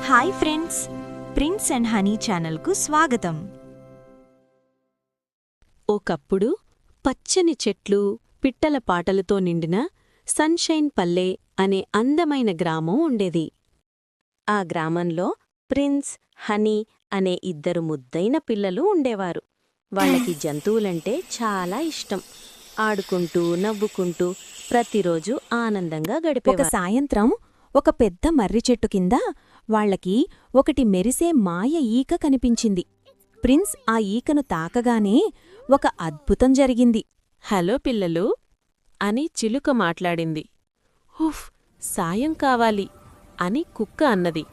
Hi friends, prince and honey ఛానల్కు స్వాగతం. ఒకప్పుడు పచ్చని చెట్లు, పిట్టల పాటలతో నిండిన సన్షైన్ పల్లె అనే అందమైన గ్రామం ఉండేది. ఆ గ్రామంలో ప్రిన్స్, హనీ అనే ఇద్దరు ముద్దైన పిల్లలు ఉండేవారు. వాళ్ళకి జంతువులంటే చాలా ఇష్టం. ఆడుకుంటూ నవ్వుకుంటూ ప్రతిరోజు ఆనందంగా గడిపేవారు. ఒక సాయంత్రం ఒక పెద్ద మర్రి చెట్టు కింద వాళ్లకి ఒకటి మెరిసే మాయ ఈక కనిపించింది. ప్రిన్స్ ఆ ఈకను తాకగానే ఒక అద్భుతం జరిగింది. హలో పిల్లలు అని చిలుక మాట్లాడింది. హుఫ్, సాయం కావాలి అని కుక్క అన్నది.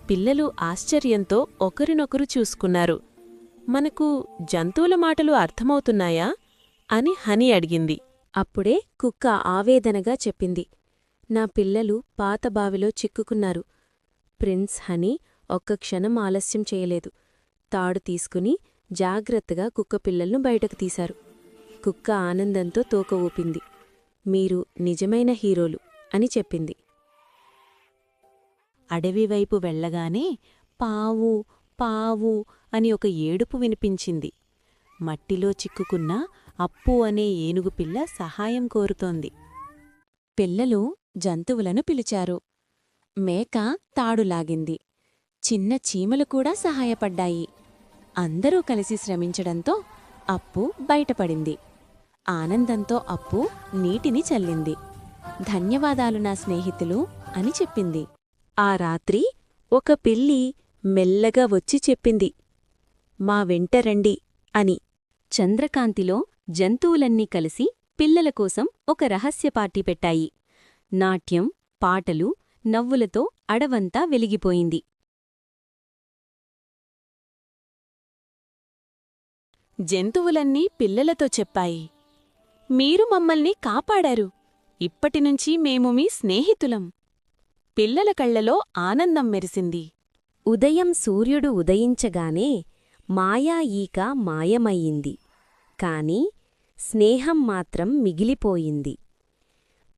పిల్లలు ఆశ్చర్యంతో ఒకరినొకరు చూసుకున్నారు. మనకు జంతువుల మాటలు అర్థమవుతున్నాయా అని హనీ అడిగింది. అప్పుడే కుక్క ఆవేదనగా చెప్పింది, నా పిల్లలు పాత బావిలో చిక్కుకున్నారు. ప్రిన్స్, హనీ ఒక్క క్షణం ఆలస్యం చేయలేదు. తాడు తీసుకుని జాగ్రత్తగా కుక్కపిల్లలను బయటకు తీశారు. కుక్క ఆనందంతో తోక ఊపింది. మీరు నిజమైన హీరోలు అని చెప్పింది. అడవివైపు వెళ్లగానే పావు పావు అని ఒక ఏడుపు వినిపించింది. మట్టిలో చిక్కుకున్న అప్పు అనే ఏనుగుపిల్ల సహాయం కోరుతోంది. పిల్లలు జంతువులను పిలిచారు. మేక తాడులాగింది. చిన్న చీమలు కూడా సహాయపడ్డాయి. అందరూ కలిసి శ్రమించడంతో అప్పు బయటపడింది. ఆనందంతో అప్పు నీటిని చల్లింది. ధన్యవాదాలు నా స్నేహితులు అని చెప్పింది. ఆ రాత్రి ఒక పిల్లి మెల్లగా వచ్చి చెప్పింది, మా వెంట రండి అని. చంద్రకాంతిలో జంతువులన్నీ కలిసి పిల్లల కోసం ఒక రహస్య పార్టీ పెట్టాయి. నాట్యం, పాటలు, నవ్వులతో అడవంతా వెలిగిపోయింది. జంతువులన్నీ పిల్లలతో చెప్పాయి, మీరు మమ్మల్ని కాపాడారు. ఇప్పటినుంచి మేము మీ స్నేహితులం. పిల్లల కళ్లలో ఆనందం మెరిసింది. ఉదయం సూర్యుడు ఉదయించగానే మాయా ఈక మాయమయ్యింది. కాని స్నేహం మాత్రం మిగిలిపోయింది.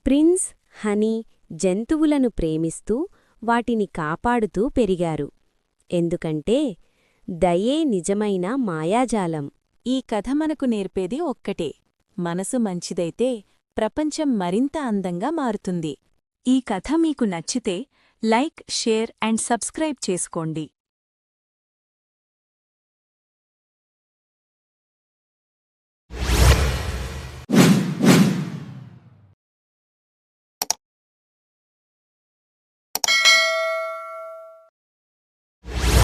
ప్రిన్స్, హనీ జంతువులను ప్రేమిస్తూ వాటిని కాపాడుతూ పెరిగారు. ఎందుకంటే దయే నిజమైన మాయాజాలం. ఈ కథ మనకు నేర్పేది ఒక్కటే, మనసు మంచిదైతే ప్రపంచం మరింత అందంగా మారుతుంది. ఈ కథ మీకు నచ్చితే లైక్, షేర్ అండ్ సబ్స్క్రైబ్ చేసుకోండి.